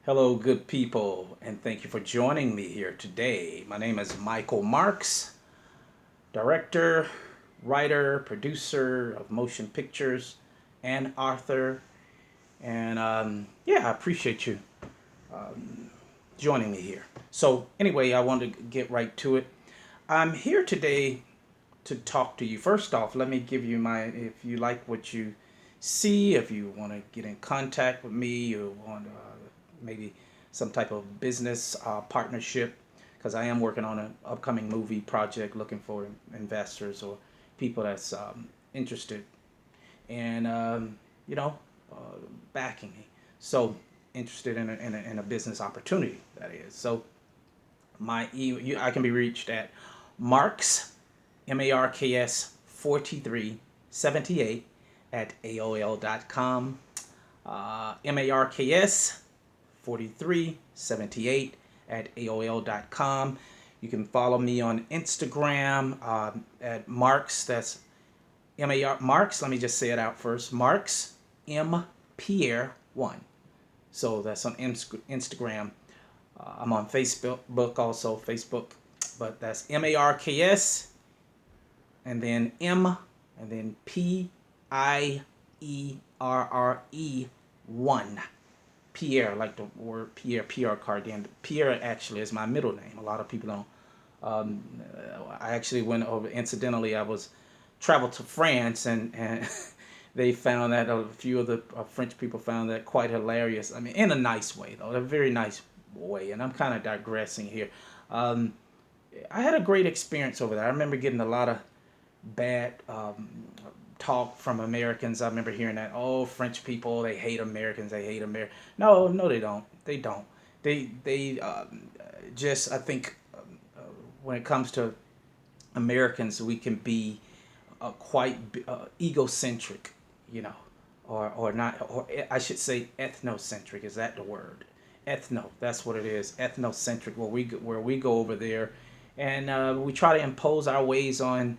Hello, good people, and thank you for joining me here today. My name is Michael Marks, director, writer, producer of motion pictures, and author. And I appreciate you joining me here. So, anyway, I want to get right to it. I'm here today to talk to you. First off, let me give you if you like what you see, if you want to get in contact with me, you want maybe some type of business partnership, because I am working on an upcoming movie project looking for investors or people that's interested in, you know, uh, backing me. So, interested in a business opportunity, that is. So, I can be reached at Marks MARKS 4378 at AOL.com. MARKS 4378 at AOL.com. You can follow me on Instagram at Marks. That's MAR Marks. Let me just say it out first. Marks M Pierre 1. So that's on Instagram. I'm on Facebook also, Facebook. But that's MARKS and then M and then PIERRE 1. Pierre, like the word Pierre, PR card. And Pierre actually is my middle name. A lot of people don't. Um, I actually went over, incidentally, I was traveled to France and they found that a few of the French people found that quite hilarious. I mean, in a nice way, though, a very nice way. And I'm kind of digressing here. Um, I had a great experience over there. I remember getting a lot of bad talk from Americans. I remember hearing that, oh, French people, they hate Americans, they hate America. No, no, they don't. They don't. They just, I think, when it comes to Americans, we can be quite egocentric, you know, or not, or I should say ethnocentric. Is that the word? Ethno. That's what it is. Ethnocentric. Where we go over there, and we try to impose our ways on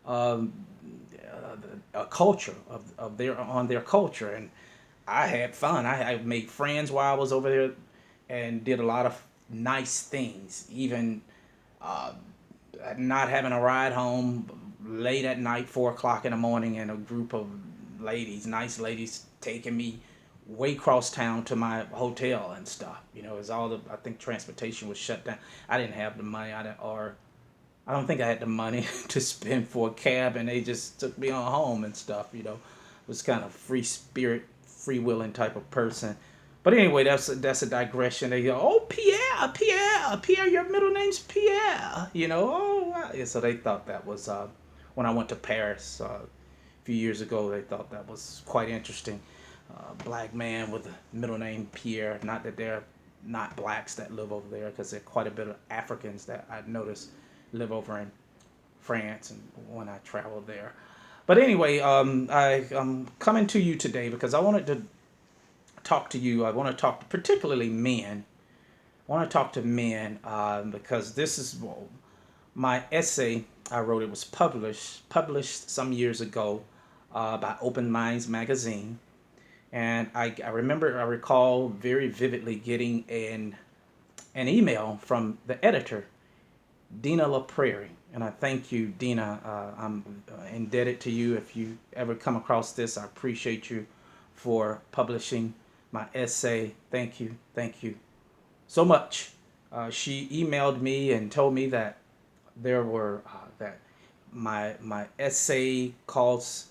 um, a culture of their on their culture. And I had fun. I made friends while I was over there and did a lot of nice things. Even uh, not having a ride home late at night, 4 o'clock in the morning, and a group of ladies, nice ladies, taking me way across town to my hotel and stuff. It's all the I think transportation was shut down. I didn't have the money. I don't think I had the money to spend for a cab, and they just took me on home and stuff. It was kind of free spirit, free willing type of person. But anyway, that's a digression. They go, oh, Pierre, your middle name's Pierre. Oh, wow. Yeah, so they thought that was when I went to Paris a few years ago. They thought that was quite interesting. Black man with the middle name Pierre. Not that they're not blacks that live over there, because there are quite a bit of Africans that I noticed live over in France and when I traveled there. But anyway, I'm coming to you today because I wanted to talk to you. I want to talk to particularly men. I want to talk to men because this is my essay I wrote. It was published some years ago by Open Minds magazine, and I recall very vividly getting an email from the editor, Dina LaPrairie. And I thank you, Dina. I'm indebted to you. If you ever come across this, I appreciate you for publishing my essay. Thank you so much. She emailed me and told me that that my essay calls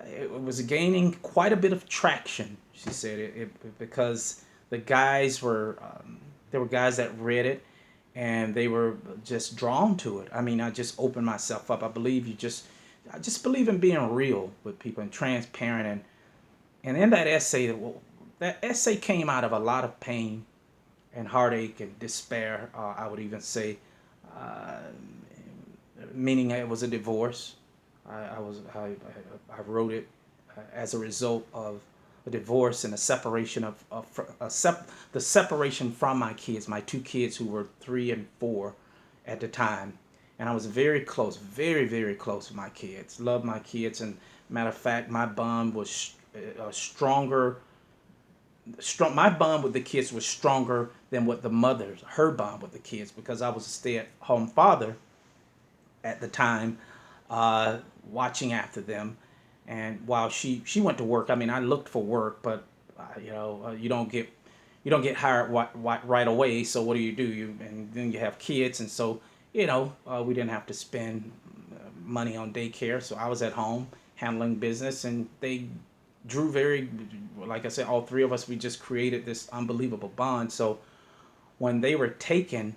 it was gaining quite a bit of traction. She said because the guys were there were guys that read it and they were just drawn to it. I mean, I just opened myself up. I just believe in being real with people and transparent. And in that essay, that essay came out of a lot of pain and heartache and despair. I would even say, uh, meaning it was a divorce. I wrote it as a result of a divorce and a separation the separation from my kids, my two kids who were 3 and 4 at the time. And I was very close, very, very close with my kids. Loved my kids. And matter of fact, my bond was stronger My bond with the kids was stronger than what her bond with the kids, because I was a stay-at-home father at the time, uh, watching after them. And while she went to work, I mean, I looked for work, but you don't get hired right away. So what do? And then you have kids, and so we didn't have to spend money on daycare. So I was at home handling business, and they drew very, like I said, all three of us. We just created this unbelievable bond. So when they were taken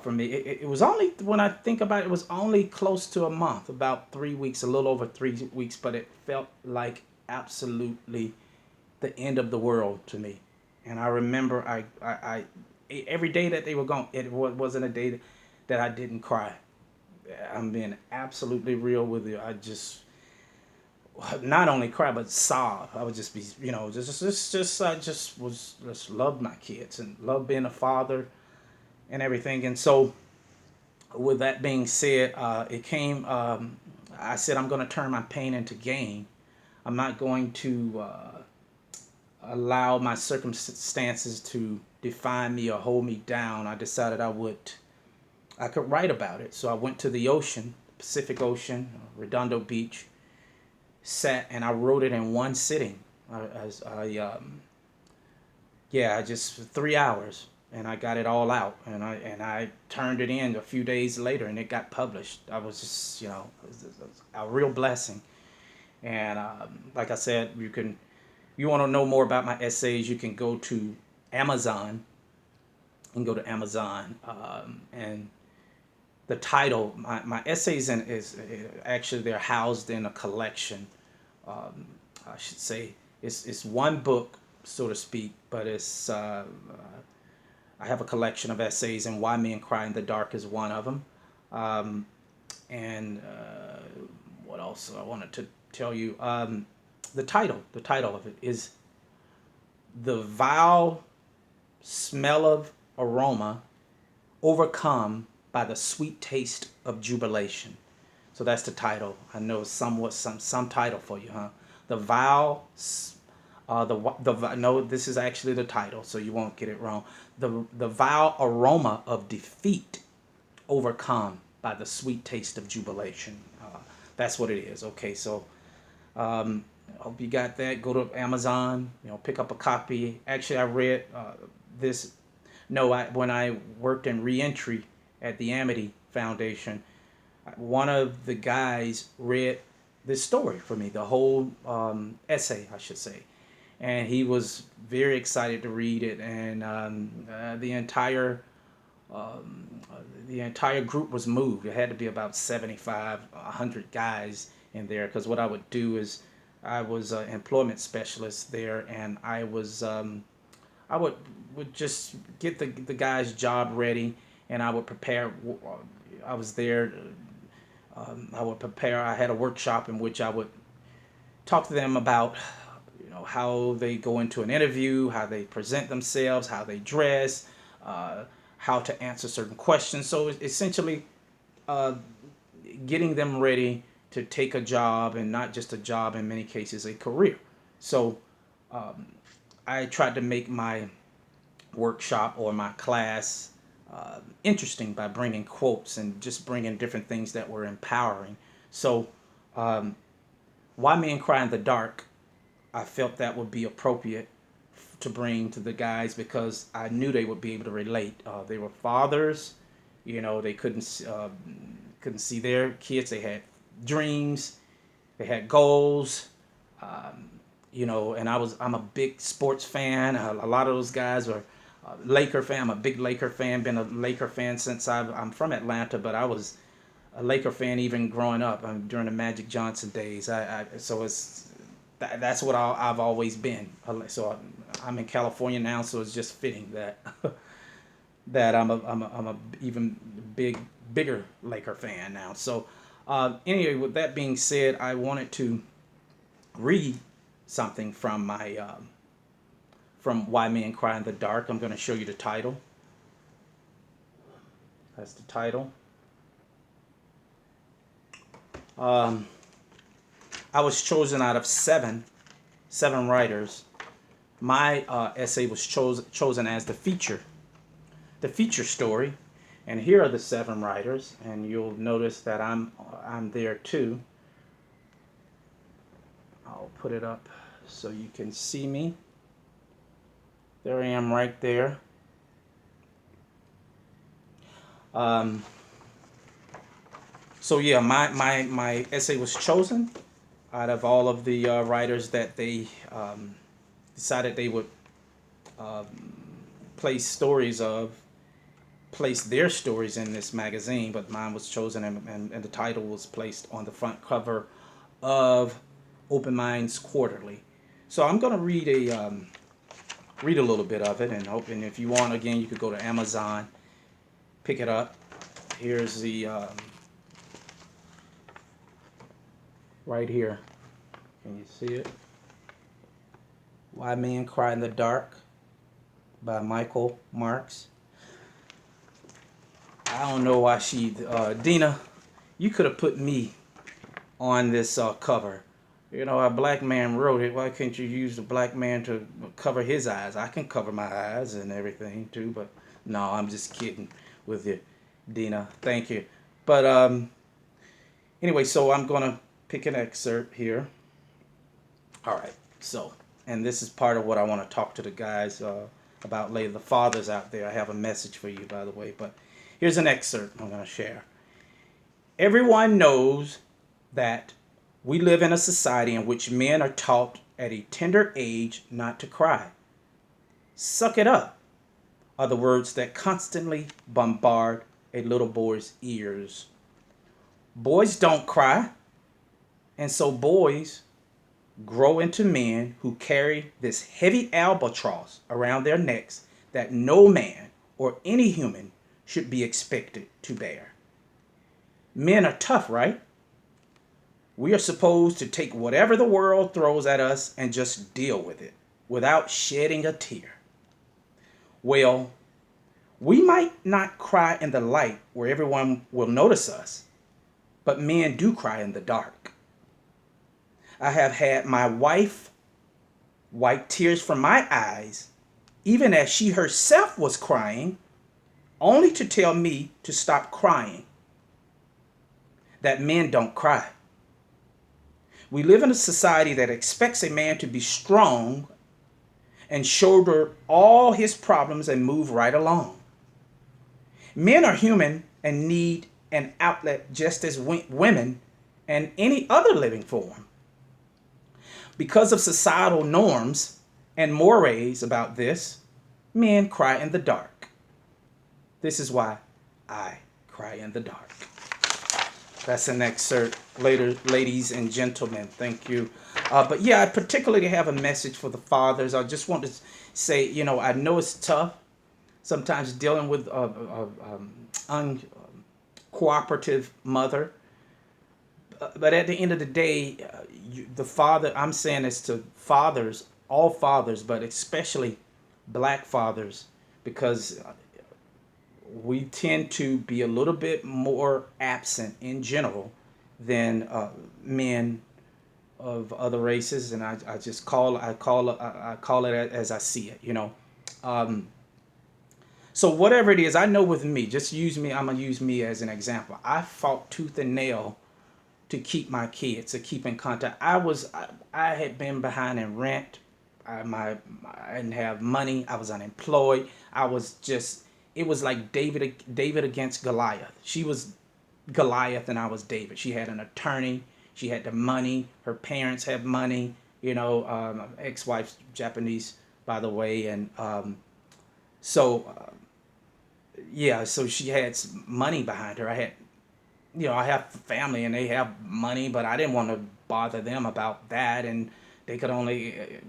for me. It was only, when I think about it, it was only close to a month, about 3 weeks, a little over 3 weeks, but it felt like absolutely the end of the world to me. And I remember every day that they were gone, wasn't a day that I didn't cry. I'm being absolutely real with you. I just not only cry but sob. I would just be, I just loved my kids and loved being a father and everything. And so with that being said, it came. I said I'm going to turn my pain into gain. I'm not going to allow my circumstances to define me or hold me down. I decided I could write about it. So I went to the ocean, Pacific Ocean, Redondo Beach, sat and I wrote it in one sitting. Yeah, just 3 hours, and I got it all out, and I turned it in a few days later, and it got published. I was just, it was a real blessing. And like I said, you want to know more about my essays, you can go to Amazon. You can go to Amazon, and the title, my essays is actually, they're housed in a collection. I should say it's one book, so to speak, but I have a collection of essays, and Why Men Cry in the Dark is one of them. And what else I wanted to tell you? The title of it is "The Vile Smell of Aroma Overcome by the Sweet Taste of Jubilation." So that's the title. I know somewhat some title for you, huh? The vile, no, this is actually the title, so you won't get it wrong. The vile aroma of defeat overcome by the sweet taste of jubilation. That's what it is. Okay, so hope you got that. Go to Amazon, pick up a copy. Actually, I read this. No, when I worked in reentry at the Amity Foundation, one of the guys read this story for me, the whole essay, I should say, and he was very excited to read it, and the entire group was moved. It had to be about 75, 100 guys in there, because what I would do is I was an employment specialist there, and I would just get the guy's job ready, and I would prepare. I was there. I would prepare. I had a workshop in which I would talk to them about, how they go into an interview, how they present themselves, how they dress, uh, how to answer certain questions. So essentially, uh, getting them ready to take a job, and not just a job, in many cases a career. So I tried to make my workshop or my class interesting by bringing quotes and just bringing different things that were empowering. So, Why Men Cry in the Dark, I felt that would be appropriate to bring to the guys, because I knew they would be able to relate. They were fathers, they couldn't see their kids. They had dreams, they had goals, and I'm a big sports fan. A lot of those guys are Laker fan. I'm a big Laker fan. Been a Laker fan since I'm from Atlanta, but I was a Laker fan even growing up, during the Magic Johnson days. So that's what I've always been. So I'm in California now, so it's just fitting that that I'm a even bigger Laker fan now. So anyway, with that being said, I wanted to read something from Why Men Cry in the Dark. I'm going to show you the title. That's the title. I was chosen out of seven writers my essay was chosen as the feature story. And here are the 7 writers, and you'll notice that I'm there too. I'll put it up so you can see me. There I am right there. So yeah, my essay was chosen out of all of the writers that they decided they would place stories of, place their stories in this magazine, but mine was chosen, and the title was placed on the front cover of Open Minds Quarterly. So I'm going to read a little bit of it, and if you want, again, you could go to Amazon, pick it up. Here's the right here. Can you see it? Why Men Cry in the Dark by Michael Marks. I don't know why Dina, you could have put me on this cover. You know, a black man wrote it. Why can't you use the black man to cover his eyes? I can cover my eyes and everything too, but no, I'm just kidding with you, Dina. Thank you. But anyway, so I'm gonna pick an excerpt here. All right. So, and this is part of what I want to talk to the guys about later. The fathers out there, I have a message for you, by the way. But here's an excerpt I'm gonna share. Everyone knows that we live in a society in which men are taught at a tender age not to cry. Suck it up are the words that constantly bombard a little boy's ears. Boys don't cry, and so boys grow into men who carry this heavy albatross around their necks that no man or any human should be expected to bear. Men are tough, right? We are supposed to take whatever the world throws at us and just deal with it without shedding a tear. Well, we might not cry in the light where everyone will notice us, but men do cry in the dark. I have had my wife wipe tears from my eyes, even as she herself was crying, only to tell me to stop crying. That men don't cry. We live in a society that expects a man to be strong and shoulder all his problems and move right along. Men are human and need an outlet just as women and any other living form. Because of societal norms and mores about this, men cry in the dark. This is why I cry in the dark. That's an excerpt later, ladies and gentlemen. Thank you. But yeah, I particularly have a message for the fathers. I just want to say, you know, I know it's tough sometimes dealing with uncooperative mother. But at the end of the day, the father, I'm saying this to fathers, all fathers, but especially black fathers, because we tend to be a little bit more absent in general than men of other races, and I just I call it as I see it, you know. So whatever it is, I know with me, just use me. I'm gonna use me as an example. I fought tooth and nail to keep my kids, to keep in contact. I had been behind in rent. I didn't have money. I was unemployed. I was just, it was like David against Goliath. She was Goliath and I was David. She had an attorney. She had the money. Her parents had money. You know, ex-wife's Japanese, by the way. And so, yeah, so she had some money behind her. I have family and they have money, but I didn't want to bother them about that. And they could only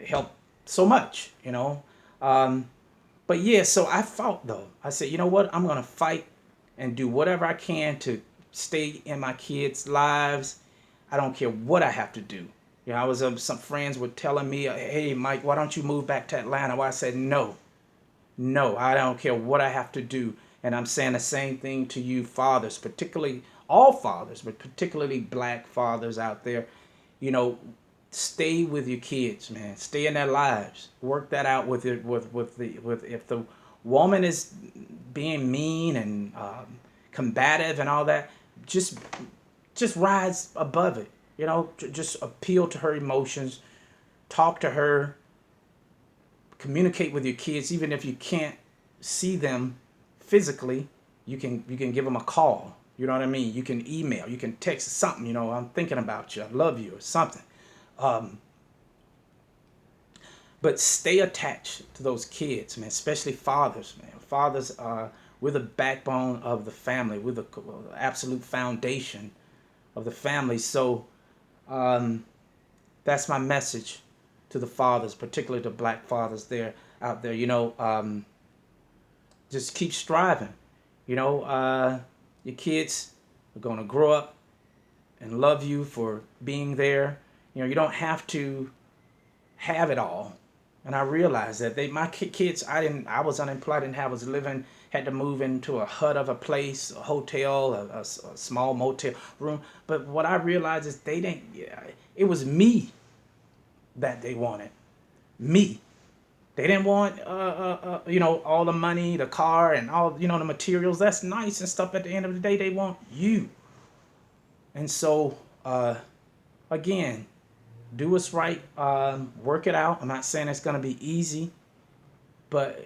help so much, you know. But yeah, so I fought though. I said, you know what? I'm going to fight and do whatever I can to stay in my kids' lives. I don't care what I have to do. You know, I was some friends were telling me, hey, Mike, why don't you move back to Atlanta? Well, I said, no, I don't care what I have to do. And I'm saying the same thing to you fathers, particularly all fathers, but particularly black fathers out there. You know, stay with your kids, man. Stay in their lives. Work that out with it. With if the woman is being mean and combative and all that, just rise above it. You know, just appeal to her emotions. Talk to her. Communicate with your kids, even if you can't see them physically. You can give them a call. You know what I mean? You can email. You can text something. You know, I'm thinking about you. I love you, or something. Um, but stay attached to those kids, man. Especially fathers, man. Fathers are we're the backbone of the family. We're the absolute foundation of the family. So um, that's my message to the fathers, particularly the black fathers there out there. Just keep striving. Your kids are gonna grow up and love you for being there. You don't have to have it all. And I realized that my kids, I was unemployed, didn't have, was living, had to move into a hut of a place, a hotel, a small motel room. But what I realized is they didn't, yeah, it was me that they wanted. Me. They didn't want, all the money, the car, and all, the materials. That's nice and stuff. At the end of the day, they want you. And so, again, do what's right. Work it out. I'm not saying it's going to be easy, but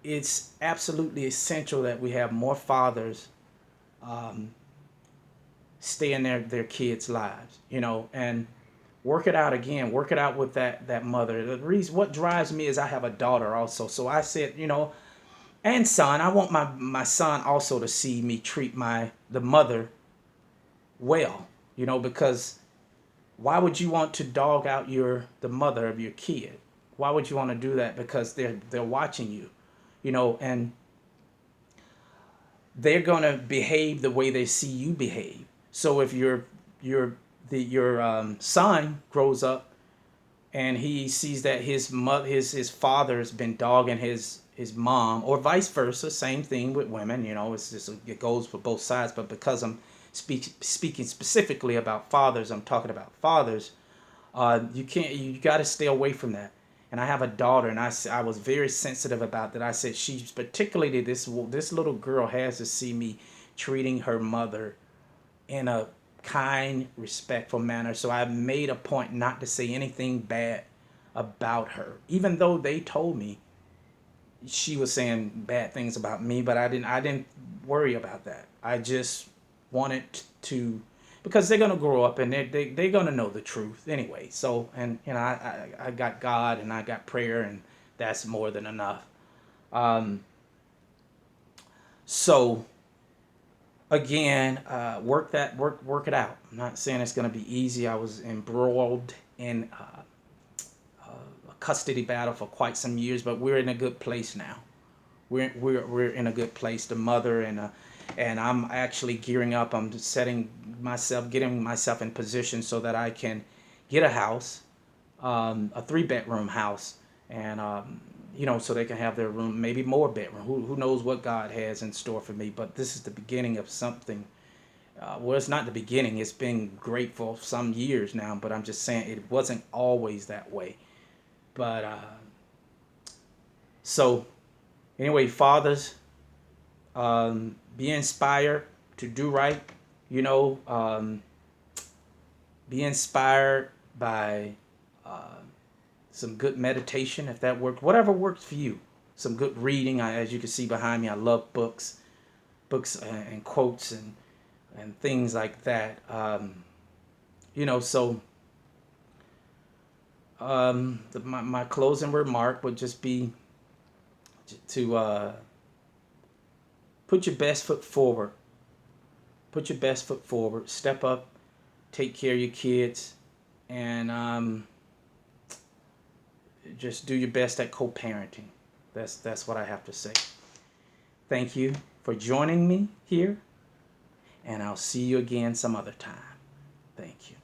it's absolutely essential that we have more fathers stay in their kids' lives, and work it out again. Work it out with that mother. The reason what drives me is I have a daughter also. So I said, and son, I want my son also to see me treat the mother well, because why would you want to dog out the mother of your kid? Why would you want to do that? Because they're watching you, and they're gonna behave the way they see you behave. So if your son grows up and he sees that his father's been dogging his mom, or vice versa, same thing with women. It goes for both sides. But because I'm speaking specifically about fathers, I'm talking about fathers. You got to stay away from that. And I have a daughter, and I was very sensitive about that. I said, she's particularly this little girl has to see me treating her mother in a kind, respectful manner. So I made a point not to say anything bad about her, even though they told me she was saying bad things about me. But I didn't worry about that. I just wanted to, because they're gonna grow up and they're gonna know the truth anyway. So, and I got God and I got prayer, and that's more than enough. Um, so again, work it out. I'm not saying it's gonna be easy. I was embroiled in a custody battle for quite some years, but we're in a good place now. We're in a good place. The mother and I'm actually gearing up. I'm getting myself in position so that I can get a house, a 3-bedroom house, and so they can have their room, maybe more bedroom. Who knows what God has in store for me? But this is the beginning of something. Well, it's not the beginning. It's been great for some years now, but I'm just saying it wasn't always that way. But so anyway, fathers, be inspired to do right. You know, um, be inspired by some good meditation, if that works. Whatever works for you. Some good reading. As you can see behind me, I love books and quotes and things like that. So my closing remark would just be to put your best foot forward. Put your best foot forward. Step up. Take care of your kids, and just do your best at co-parenting. That's what I have to say. Thank you for joining me here, and I'll see you again some other time. Thank you.